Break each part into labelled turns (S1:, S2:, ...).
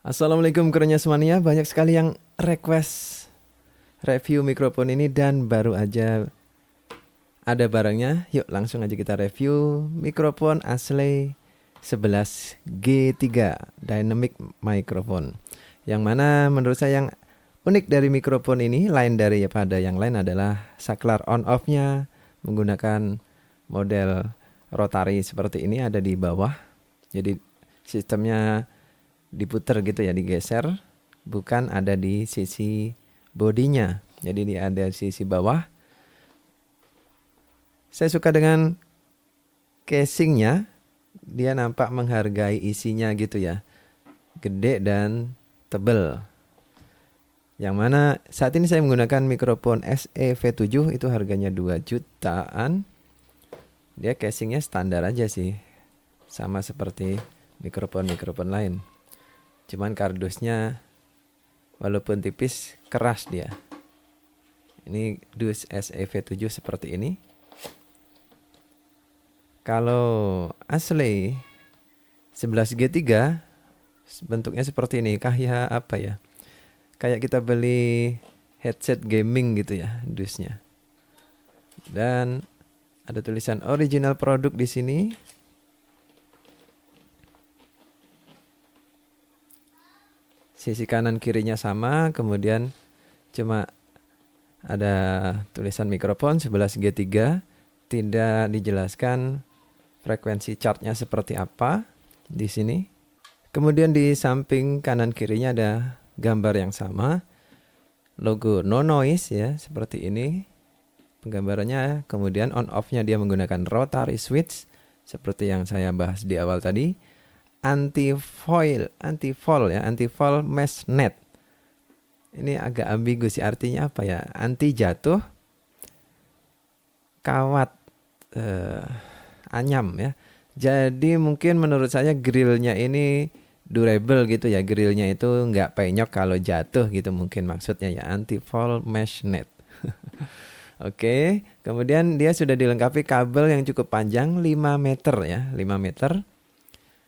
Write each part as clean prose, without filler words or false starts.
S1: Assalamualaikum kerunya semuanya. Banyak sekali yang request review mikrofon ini dan baru aja ada barangnya. Yuk langsung aja kita review mikrofon Ashley 11G3 Dynamic Microphone. Yang mana menurut saya yang unik dari mikrofon ini lain daripada yang lain adalah saklar on off-nya menggunakan model rotary seperti ini ada di bawah. Jadi sistemnya diputer gitu ya, digeser, bukan ada di sisi bodinya. Jadi dia ada di sisi bawah. Saya suka dengan casingnya, dia nampak menghargai isinya gitu ya, gede dan tebel. Yang mana saat ini saya menggunakan mikrofon SE-V7 itu harganya 2 jutaan. Dia casingnya standar aja sih, sama seperti mikrofon-mikrofon lain. Cuman kardusnya walaupun tipis keras dia. Ini dus SE-V7 seperti ini. Kalau Ashley 11G3 bentuknya seperti ini. Kayak apa ya? Kayak kita beli headset gaming gitu ya, dusnya. Dan ada tulisan original produk di sini. Sisi kanan kirinya sama, kemudian cuma ada tulisan mikrofon 11G3. Tidak dijelaskan frekuensi chartnya seperti apa di sini. Kemudian di samping kanan kirinya ada gambar yang sama, logo no noise ya, seperti ini penggambarannya. Kemudian on off-nya dia menggunakan rotary switch seperti yang saya bahas di awal tadi. Anti-foil ya, anti-foil mesh net. Ini agak ambigu sih, artinya apa ya? Anti jatuh, kawat anyam ya. Jadi mungkin menurut saya grillnya ini durable gitu ya. Grillnya itu nggak penyok kalau jatuh gitu mungkin maksudnya ya. Anti-fall mesh net. Oke, kemudian dia sudah dilengkapi kabel yang cukup panjang 5 meter ya. 5 meter.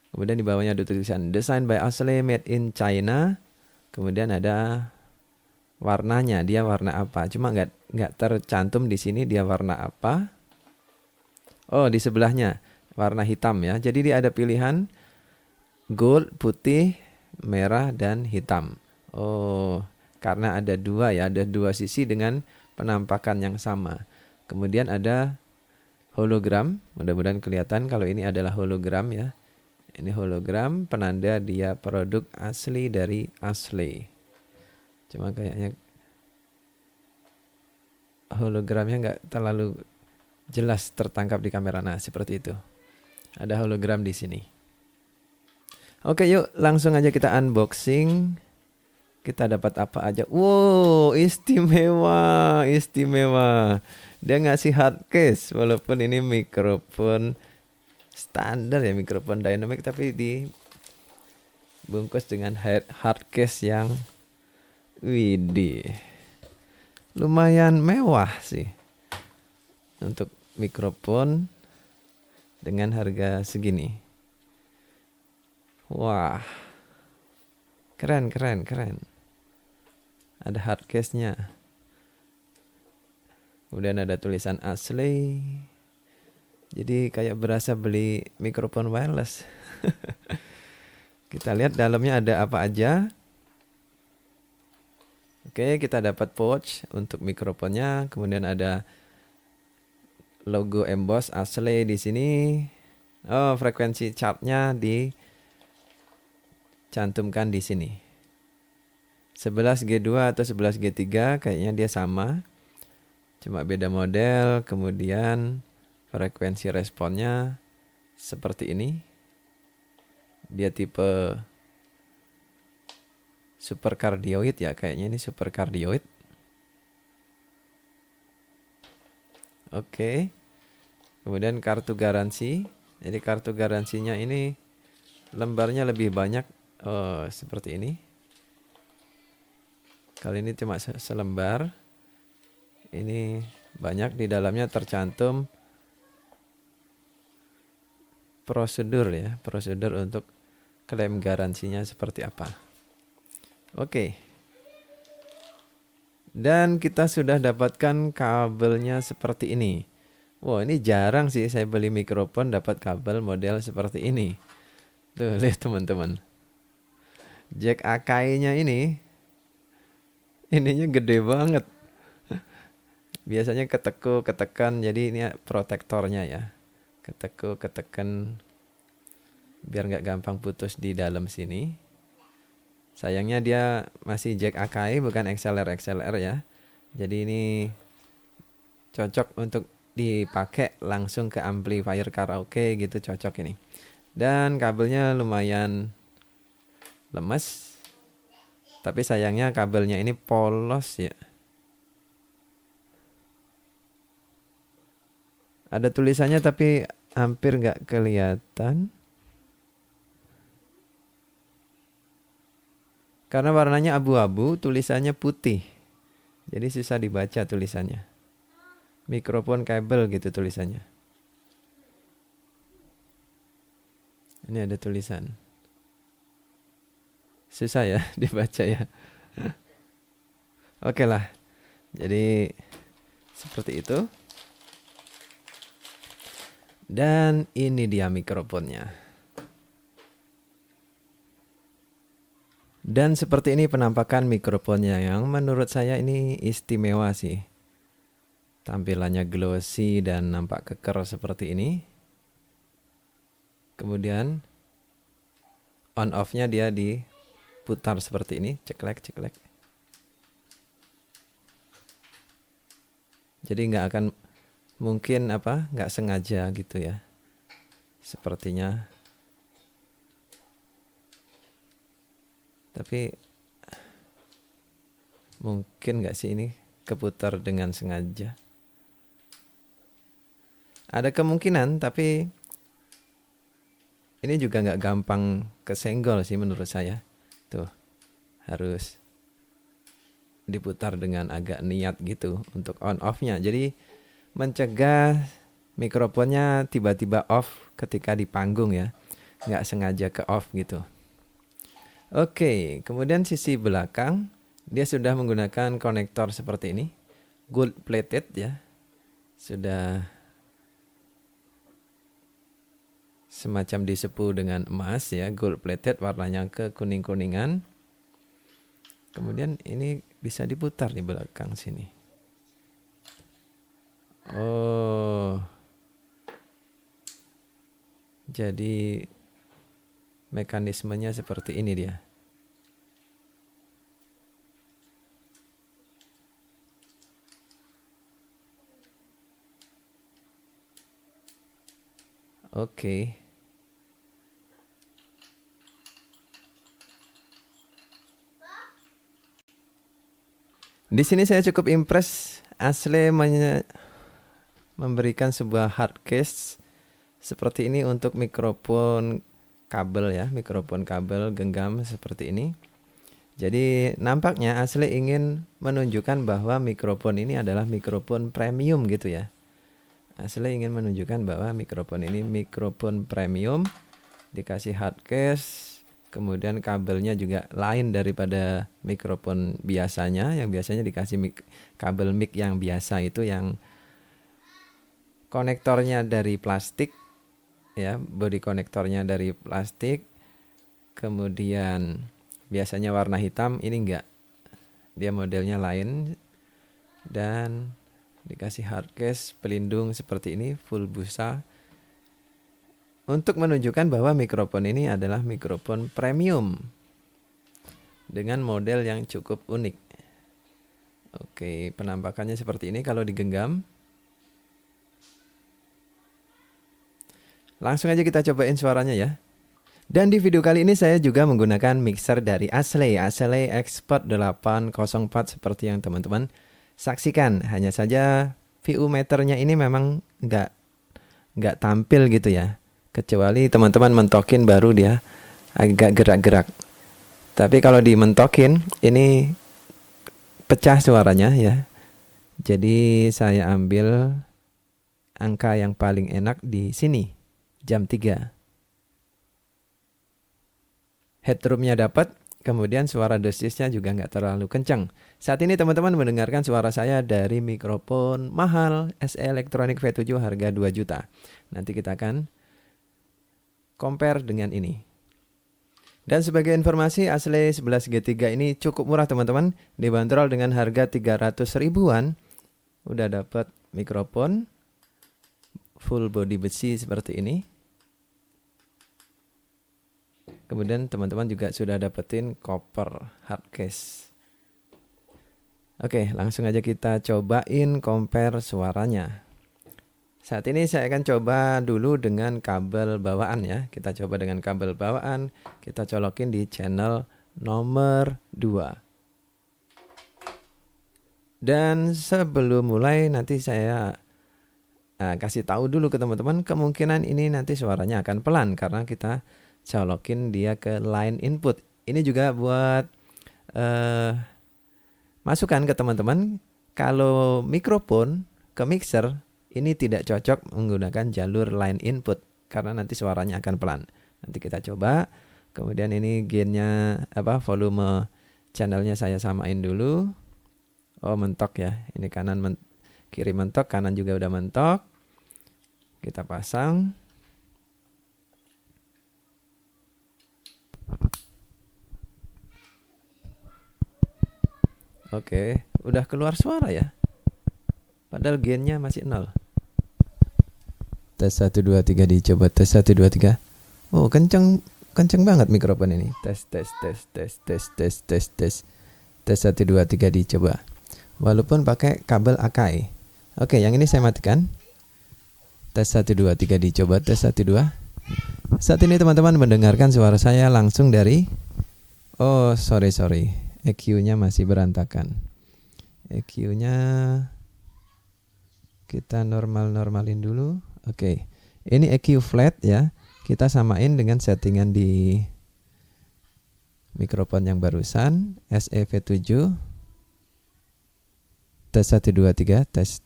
S1: Kemudian di bawahnya ada tulisan Design by Ashley Made in China. Kemudian ada warnanya, dia warna apa? Cuma nggak tercantum di sini dia warna apa. Oh, di sebelahnya warna hitam ya. Jadi dia ada pilihan gold, putih, merah, dan hitam. Oh, karena ada dua ya, ada dua sisi dengan penampakan yang sama. Kemudian ada hologram, mudah-mudahan kelihatan kalau ini adalah hologram ya. Ini hologram penanda dia produk asli dari Ashley. Cuma kayaknya hologramnya nggak terlalu jelas tertangkap di kamera. Nah, seperti itu. Ada hologram di sini. Oke, yuk langsung aja kita unboxing. Kita dapat apa aja? Wow, istimewa, istimewa. Dia ngasih hard case walaupun ini mikrofon standar ya, mikrofon dynamic tapi dibungkus dengan hard case yang widih. Lumayan mewah sih untuk mikrofon dengan harga segini. Wah, keren, keren, keren. Ada hard case-nya. Kemudian ada tulisan Ashley. Jadi kayak berasa beli mikrofon wireless. Kita lihat dalamnya ada apa aja. Oke, kita dapat pouch untuk mikrofonnya. Kemudian ada logo emboss Ashley di sini. Oh, frekuensi chartnya dicantumkan di sini. 11G2 atau 11G3 kayaknya dia sama. Cuma beda model. Kemudian frekuensi responnya seperti ini. Dia tipe super cardioid ya, kayaknya ini super cardioid. Oke. Kemudian kartu garansi. Jadi kartu garansinya ini lembarnya lebih banyak. Oh, seperti ini. Kali ini cuma selembar. Ini banyak, di dalamnya tercantum prosedur ya, prosedur untuk klaim garansinya seperti apa. Oke. Dan kita sudah dapatkan kabelnya seperti ini. Wah, ini jarang sih saya beli mikrofon dapat kabel model seperti ini. Tuh, lihat teman-teman. Jack Akai-nya ini, ininya gede banget. Biasanya ketekuk, ketekan, jadi ini protektornya ya. Ketekuk, ketekan, biar nggak gampang putus di dalam sini. Sayangnya dia masih Jack Akai, bukan XLR ya. Jadi ini cocok untuk dipakai langsung ke amplifier karaoke gitu, cocok ini. Dan kabelnya lumayan lemes. Tapi sayangnya kabelnya ini polos ya. Ada tulisannya tapi hampir nggak kelihatan. Karena warnanya abu-abu, tulisannya putih. Jadi susah dibaca tulisannya. Mikrofon kabel gitu tulisannya. Ini ada tulisan. Susah ya dibaca ya. Oke lah. Jadi seperti itu. Dan ini dia mikrofonnya. Dan seperti ini penampakan mikrofonnya yang menurut saya ini istimewa sih. Tampilannya glossy dan nampak keker seperti ini. Kemudian on off-nya dia diputar seperti ini, ceklek ceklek. Jadi nggak akan mungkin nggak sengaja gitu ya. Sepertinya. Tapi mungkin nggak sih ini keputar dengan sengaja. Ada kemungkinan, tapi ini juga nggak gampang kesenggol sih menurut saya. Tuh, harus diputar dengan agak niat gitu untuk on off-nya. Jadi mencegah mikrofonnya tiba-tiba off ketika di panggung ya. Nggak sengaja ke off gitu. Oke, kemudian sisi belakang dia sudah menggunakan konektor seperti ini, gold plated ya, sudah semacam disepuh dengan emas ya, gold plated, warnanya ke kuning-kuningan. Kemudian ini bisa diputar di belakang sini. Oh, jadi mekanismenya seperti ini dia. Oke. Di sini saya cukup impress. Asle memberikan sebuah hard case seperti ini untuk mikrofon kabel ya, mikrofon kabel genggam seperti ini. Jadi nampaknya Asle ingin menunjukkan bahwa mikrofon ini adalah mikrofon premium gitu ya. Asle ingin menunjukkan bahwa mikrofon ini mikrofon premium, dikasih hard case, kemudian kabelnya juga lain daripada mikrofon biasanya. Yang biasanya dikasih kabel mic yang biasa itu yang konektornya dari plastik ya, body konektornya dari plastik, kemudian biasanya warna hitam. Ini enggak, dia modelnya lain dan dikasih hard case pelindung seperti ini, full busa, untuk menunjukkan bahwa mikrofon ini adalah mikrofon premium dengan model yang cukup unik. Oke, penampakannya seperti ini kalau digenggam. Langsung aja kita cobain suaranya ya. Dan di video kali ini saya juga menggunakan mixer dari Asle Expert 804 seperti yang teman-teman saksikan. Hanya saja VU meternya ini memang nggak tampil gitu ya. Kecuali teman-teman mentokin baru dia agak gerak-gerak. Tapi kalau dimentokin ini pecah suaranya ya. Jadi saya ambil angka yang paling enak di sini, jam 3. Headroomnya dapat, Kemudian suara dosisnya juga nggak terlalu kencang. Saat ini teman-teman mendengarkan suara saya dari mikrofon mahal SE Electronic V7 harga 2 juta. Nanti kita akan compare dengan ini. Dan sebagai informasi, Ashley 11G3 ini cukup murah teman-teman. Dibanderol dengan harga 300 ribuan. Udah dapat mikrofon full body besi seperti ini. Kemudian teman-teman juga sudah dapetin copper hard case. Oke, langsung aja kita cobain compare suaranya. Saat ini saya akan coba dulu dengan kabel bawaan ya. Kita coba dengan kabel bawaan. Kita colokin di channel nomor 2. Dan sebelum mulai nanti saya kasih tahu dulu ke teman-teman. Kemungkinan ini nanti suaranya akan pelan karena kita colokin dia ke line input. Ini juga buat masukan ke teman-teman. Kalau mikrofon ke mixer ini tidak cocok menggunakan jalur line input karena nanti suaranya akan pelan. Nanti kita coba. Kemudian ini gainnya volume channelnya saya samain dulu. Oh, mentok ya. Ini kiri mentok, kanan juga udah mentok. Kita pasang. Oke, udah keluar suara ya. Padahal gainnya masih 0. Tes 1 2 3 dicoba, tes 1 2 3. Oh, kenceng banget mikrofon ini. Tes. Tes 1 2 3 dicoba. Walaupun pakai kabel Akai. Oke, yang ini saya matikan. Tes 1 2 3 dicoba, tes 1 2. Saat ini teman-teman mendengarkan suara saya langsung dari sorry. EQ-nya masih berantakan. EQ-nya kita normalin dulu. Oke. Ini EQ flat ya. Kita samain dengan settingan di mikrofon yang barusan SE-V7. Tes 1 2 3, tes.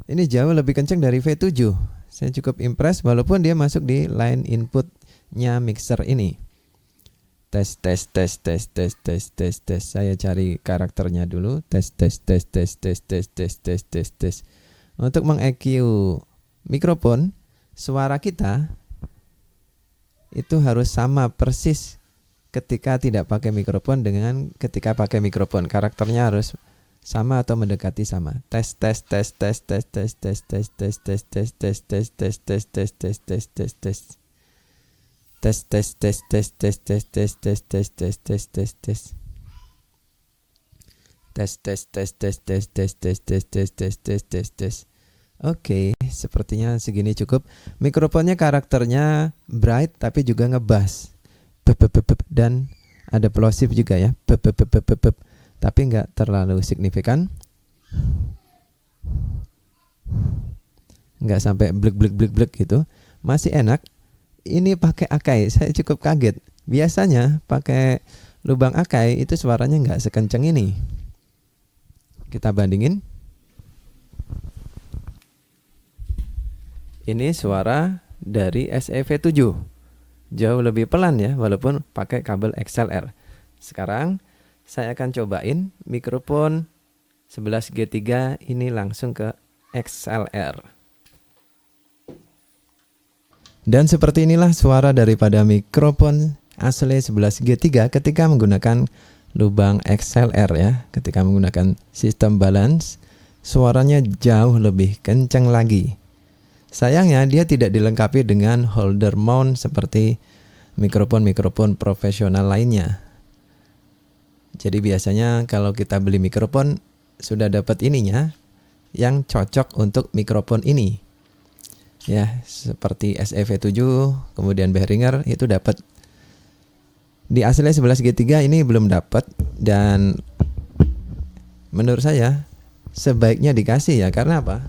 S1: Ini jauh lebih kencang dari V7. Saya cukup impress walaupun dia masuk di line inputnya mixer ini. Tes. Saya cari karakternya dulu. Tes. Untuk meng-EQ mikrofon, suara kita itu harus sama persis ketika tidak pakai mikrofon dengan ketika pakai mikrofon. Karakternya harus sama atau mendekati sama. Tes. Oke, sepertinya segini cukup. Mikrofonnya karakternya bright tapi juga ngebass. Dan ada plosive juga ya. Tapi nggak terlalu signifikan. Nggak sampai blek gitu. Masih enak. Ini pakai Akai, saya cukup kaget. Biasanya pakai lubang Akai itu suaranya nggak sekencang ini. Kita bandingin. Ini suara dari SE-V7. Jauh lebih pelan ya, walaupun pakai kabel XLR. Sekarang saya akan cobain mikrofon 11G3 ini langsung ke XLR. Dan seperti inilah suara daripada mikrofon Ashley 11G3 ketika menggunakan lubang XLR ya. Ketika menggunakan sistem balance, suaranya jauh lebih kencang lagi. Sayangnya dia tidak dilengkapi dengan holder mount seperti mikrofon-mikrofon profesional lainnya. Jadi biasanya kalau kita beli mikrofon sudah dapat ininya yang cocok untuk mikrofon ini. Ya, seperti SE-V7, kemudian Behringer itu dapat. Di Ashley 11G3 ini belum dapat dan menurut saya sebaiknya dikasih ya, karena apa?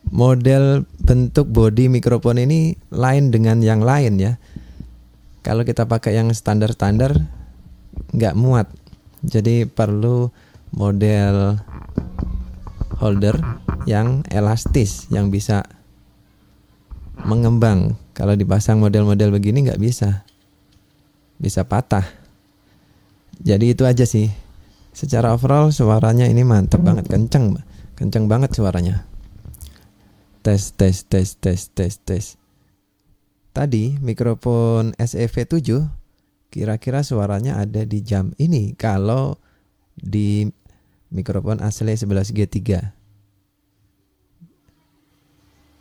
S1: Model bentuk body mikrofon ini lain dengan yang lain ya. Kalau kita pakai yang standar-standar nggak muat. Jadi perlu model holder yang elastis, yang bisa mengembang. Kalau dipasang model-model begini nggak bisa patah. Jadi itu aja sih. Secara overall suaranya ini mantap banget, kenceng banget suaranya. Tes. Tadi mikrofon SEV7 kira-kira suaranya ada di jam ini kalau di mikrofon asli 11G3.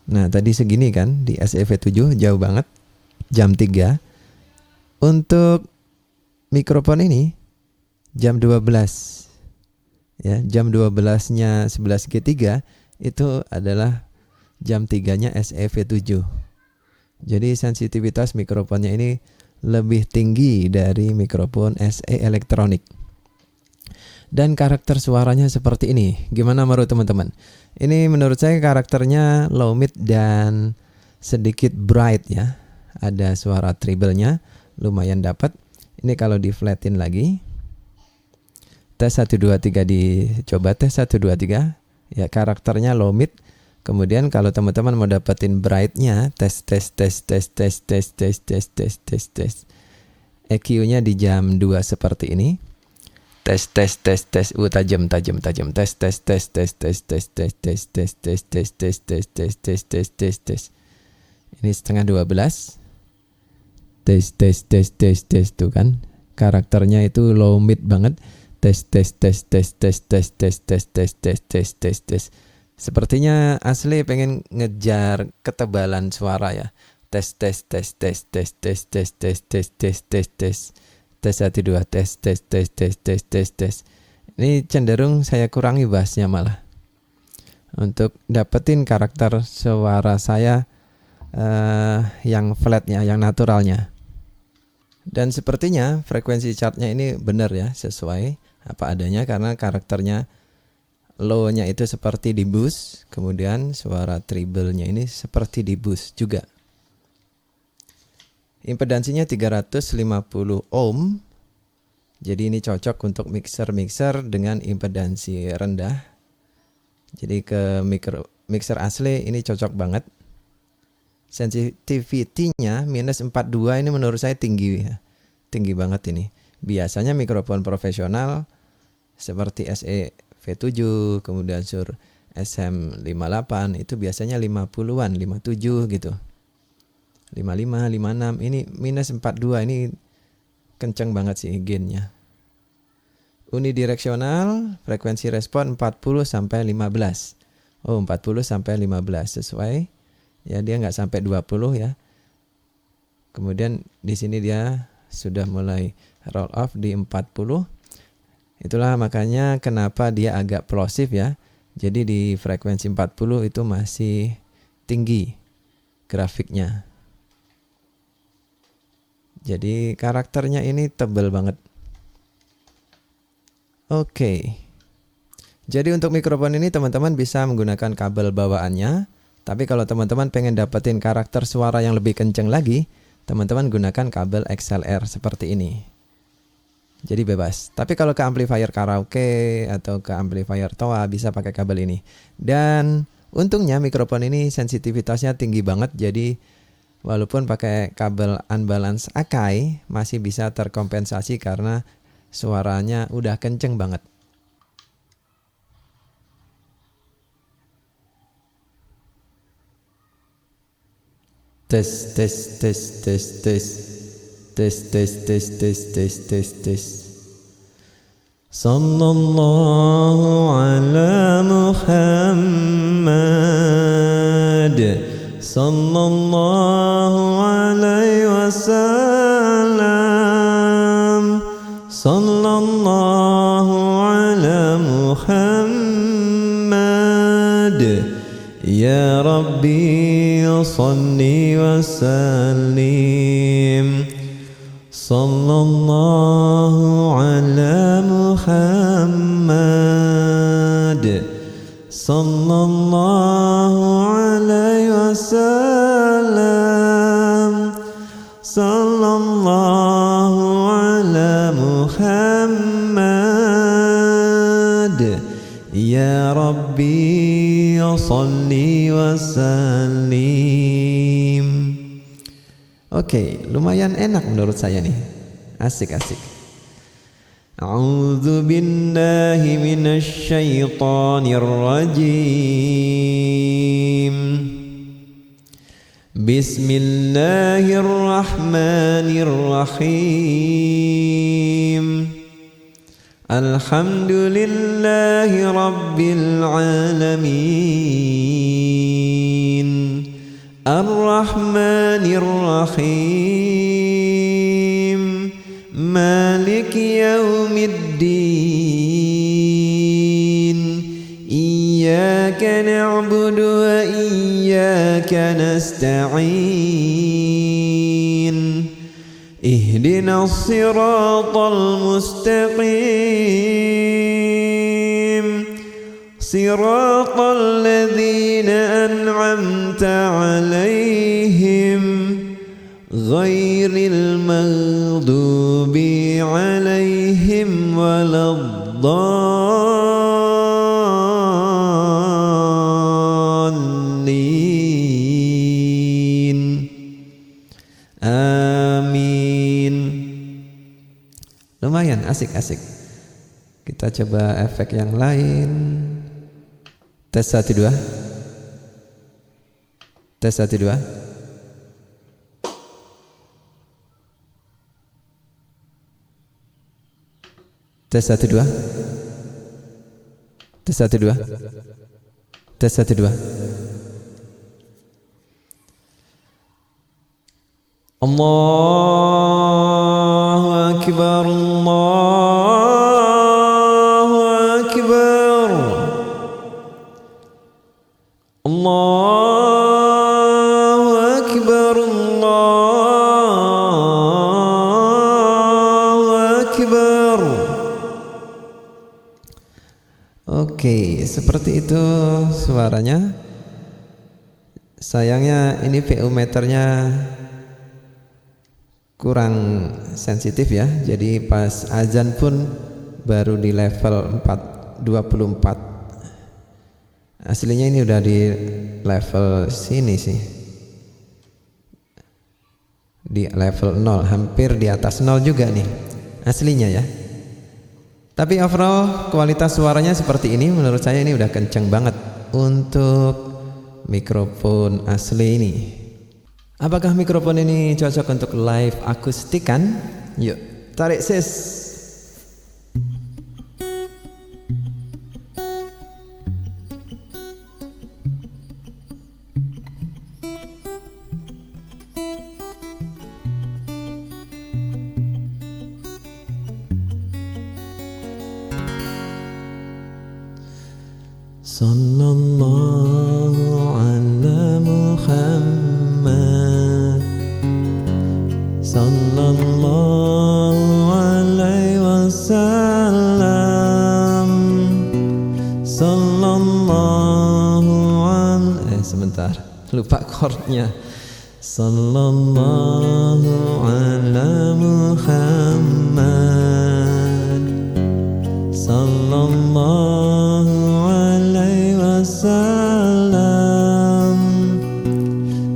S1: Nah tadi segini kan di SEV7 jauh banget, jam 3. Untuk mikrofon ini jam 12 ya, jam 12-nya 11G3 itu adalah jam 3-nya SEV7. Jadi sensitivitas mikrofonnya ini lebih tinggi dari mikrofon SE elektronik. Dan karakter suaranya seperti ini. Gimana menurut teman-teman? Ini menurut saya karakternya low mid dan sedikit bright ya. Ada suara treble-nya lumayan dapat. Ini kalau di flatin lagi. Tes 1 2 3 dicoba tes 1 2 3. Ya karakternya low mid. Kemudian kalau teman-teman mau dapetin bright-nya tes. EQ-nya di jam 2 seperti ini. Tes tajam tes ini setengah 12 tes tuh kan karakternya itu low mid banget tes sepertinya asli pengen ngejar ketebalan suara ya tes 1 2 tes. Ini cenderung saya kurangi bassnya malah untuk dapetin karakter suara saya yang flatnya, yang naturalnya. Dan sepertinya frekuensi chartnya ini benar ya, sesuai apa adanya karena karakternya low-nya itu seperti di boost, kemudian suara treble-nya ini seperti di boost juga. Impedansinya 350 ohm. Jadi ini cocok untuk mixer dengan impedansi rendah. Jadi ke mixer asli ini cocok banget. Sensitivity-nya minus 42 ini menurut saya tinggi ya. Tinggi banget ini. Biasanya mikrofon profesional seperti SE V7 kemudian Shure SM58 itu biasanya 50-an, 57 gitu. 55, 56 ini minus 42 ini kenceng banget sih gainnya. Unidireksional frekuensi respon 40 sampai 15. Oh 40 sampai 15 sesuai. Ya dia nggak sampai 20 ya. Kemudian di sini dia sudah mulai roll off di 40. Itulah makanya kenapa dia agak plosif ya. Jadi di frekuensi 40 itu masih tinggi grafiknya. Jadi karakternya ini tebal banget. Oke. Jadi untuk mikrofon ini teman-teman bisa menggunakan kabel bawaannya. Tapi kalau teman-teman pengen dapetin karakter suara yang lebih kenceng lagi, teman-teman gunakan kabel XLR seperti ini. Jadi bebas. Tapi kalau ke amplifier karaoke atau ke amplifier toa bisa pakai kabel ini. Dan untungnya mikrofon ini sensitivitasnya tinggi banget. Jadi walaupun pakai kabel unbalance Akai masih bisa terkompensasi karena suaranya udah kenceng banget. Tes. Sallallahu ala Muhammad sallallahu alaihi wasallam sallallahu ala Muhammad ya Rabbi salli wa sallim sallallahu ala Muhammad sallallahu alaihi wasallam sallallahu ala Muhammad ya Rabbi Rabbi salli wa sallim. Oke, lumayan enak menurut saya nih. Asik-asik. A'udzu billahi minasy syaithanir rajim. Bismillahirrahmanirrahim. Alhamdulillahi rabbil alamin. Ar-Rahmanir Rahim. Maliki yaumiddin. Iyyaka na'budu wa iyyaka nasta'in. Ihdinas siratal mustaqim. Siratal ladzina an'amta 'alaihim ghairil maghdubi 'alaihim waladdallin. Amin. Lumayan asik-asik. Kita coba efek yang lain. Tes 1 2. Tes 1 2. Tes 1 2. Tes 1 2. Tes 1 2. Allahu akbar, Allahu akbar. Allahu akbar, Allahu akbar. Oke, seperti itu suaranya. Sayangnya ini VO meternya kurang sensitif ya. Jadi pas azan pun baru di level 24. Aslinya ini udah di level sini sih, di level 0, hampir di atas 0 juga nih aslinya ya. Tapi overall kualitas suaranya seperti ini, menurut saya ini udah kenceng banget untuk mikrofon asli ini. Apakah mikrofon ini cocok untuk live akustikan? Yuk tarik sis. Sallallahu ala Muhammad. Sallallahu alaihi wasallam. Sallallahu alaihi sebentar, lupa chordnya. Sallallahu ala Muhammad. Sallallahu alaihi wasallam.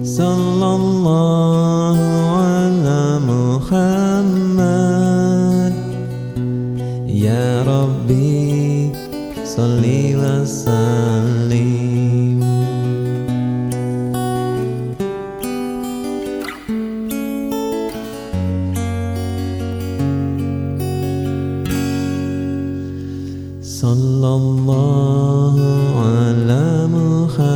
S1: Sallallahu ala Muhammad. Ya Rabbi salli wa sallim. Sallallahu ala Muhammad.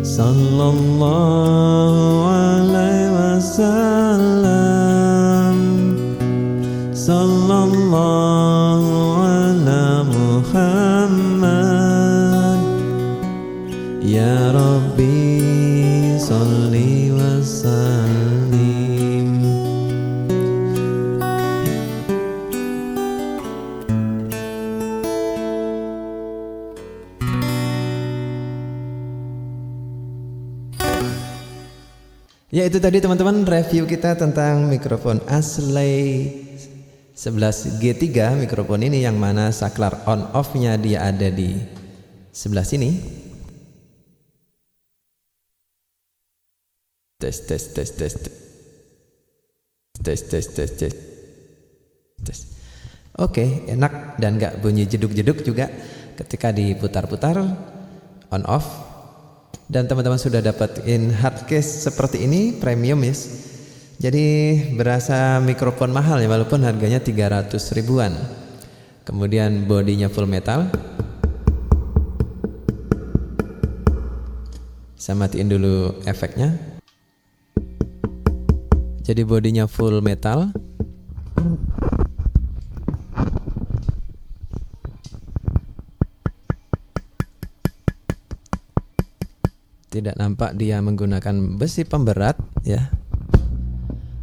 S1: Sallallahu alaihi wasallam. Sallallahu ala Muhammad. Ya Rabbi salli wa sallim. Ya itu tadi teman-teman review kita tentang mikrofon asli 11G3 mikrofon ini yang mana saklar on off-nya dia ada di sebelah sini. Tes. Oke, enak dan gak bunyi jeduk-jeduk juga ketika diputar-putar on off. Dan teman-teman sudah dapetin hard case seperti ini premium ya. Jadi berasa mikrofon mahal ya, walaupun harganya 300 ribuan. Kemudian bodinya full metal. Saya matiin dulu efeknya. Jadi bodinya full metal. Tidak nampak dia menggunakan besi pemberat ya.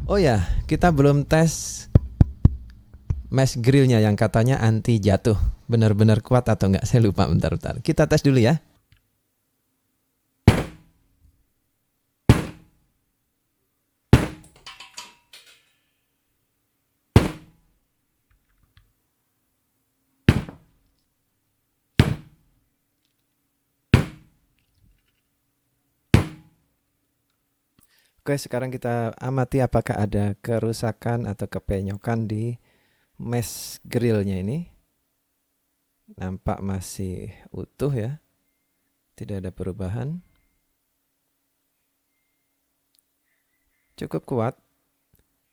S1: Oh ya, kita belum tes mesh grillnya yang katanya anti jatuh. Benar-benar kuat atau enggak? Saya lupa, bentar. Kita tes dulu ya. Oke, sekarang kita amati apakah ada kerusakan atau kepenyokan di mesh grillnya ini. Nampak masih utuh ya, tidak ada perubahan. Cukup kuat,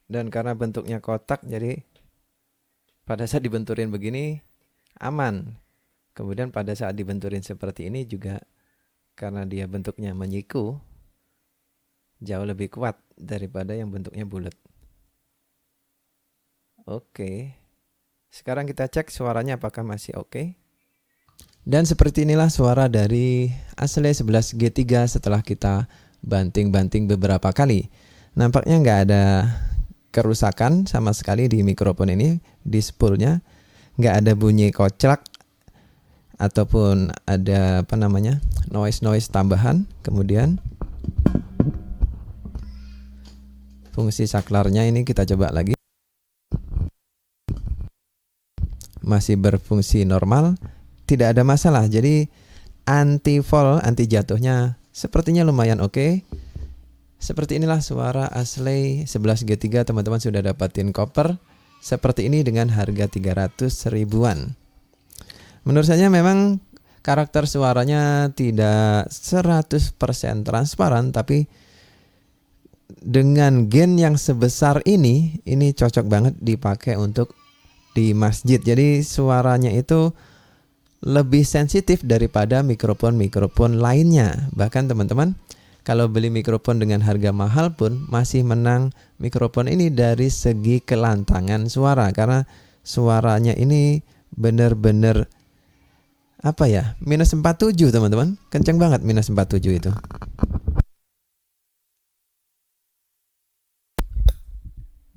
S1: dan karena bentuknya kotak jadi pada saat dibenturin begini aman. Kemudian pada saat dibenturin seperti ini juga karena dia bentuknya menyiku, jauh lebih kuat daripada yang bentuknya bulat. Oke. Sekarang kita cek suaranya apakah masih oke. Dan seperti inilah suara dari Asle 11G3 setelah kita banting-banting beberapa kali. Nampaknya nggak ada kerusakan sama sekali di mikrofon ini, di spoolnya. Nggak ada bunyi koclak ataupun ada noise tambahan. Kemudian fungsi saklarnya ini kita coba lagi. Masih berfungsi normal, tidak ada masalah. Jadi anti fall, anti jatuhnya sepertinya lumayan oke. Seperti inilah suara Asle 11G3, teman-teman sudah dapatin koper seperti ini dengan harga 300 ribuan. Menurut saya memang karakter suaranya tidak 100% transparan, tapi dengan gain yang sebesar ini cocok banget dipakai untuk di masjid. Jadi suaranya itu lebih sensitif daripada mikrofon-mikrofon lainnya. Bahkan teman-teman, kalau beli mikrofon dengan harga mahal pun masih menang mikrofon ini dari segi kelantangan suara, karena suaranya ini benar-benar minus 47 teman-teman. Kenceng banget minus 47 itu.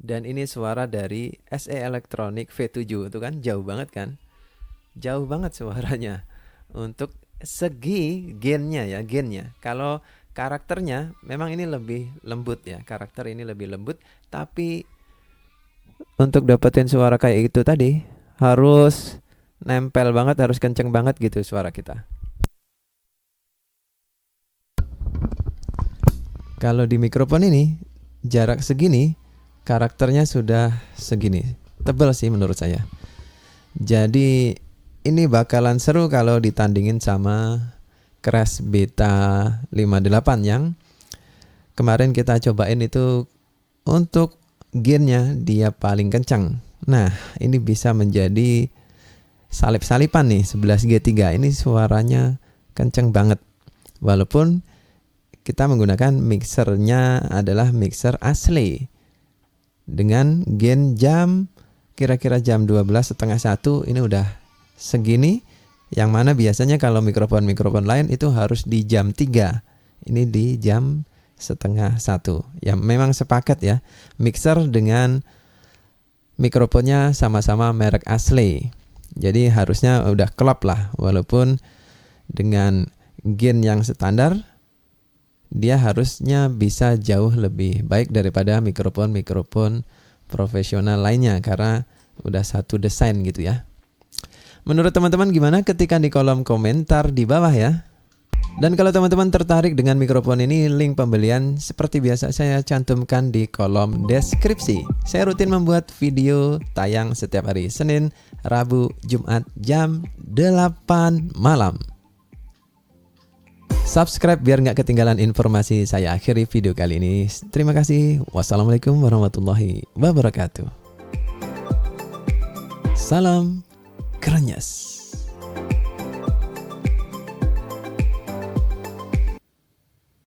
S1: Dan ini suara dari SE Electronic V7 itu kan jauh banget kan? Jauh banget suaranya. Untuk segi gainnya. Kalau karakternya memang ini lebih lembut ya. Karakter ini lebih lembut, tapi untuk dapetin suara kayak itu tadi harus nempel banget, harus kenceng banget gitu suara kita. Kalau di mikrofon ini jarak segini, karakternya sudah segini. Tebal sih menurut saya. Jadi ini bakalan seru kalau ditandingin sama Crash Beta 58 yang kemarin kita cobain itu untuk gainnya dia paling kencang. Nah, ini bisa menjadi salip-salipan nih 11G3. Ini suaranya kencang banget. Walaupun kita menggunakan mixernya adalah mixer Asle dengan gain kira-kira jam 12:30 ini udah segini, yang mana biasanya kalau mikrofon lain itu harus di jam 3, ini di jam 12:30. Ya memang sepaket ya, mixer dengan mikrofonnya sama-sama merek Asle, jadi harusnya udah klop lah. Walaupun dengan gain yang standar, dia harusnya bisa jauh lebih baik daripada mikrofon profesional lainnya, karena Udah satu desain gitu ya. Menurut teman-teman gimana? Ketikkan di kolom komentar di bawah ya. Dan kalau teman-teman tertarik dengan mikrofon ini, link pembelian seperti biasa saya cantumkan di kolom deskripsi. Saya rutin membuat video tayang setiap hari Senin, Rabu, Jumat jam 8 malam. Subscribe biar nggak ketinggalan informasi. Saya akhiri video kali ini. Terima kasih. Wassalamualaikum warahmatullahi wabarakatuh. Salam Krenyes.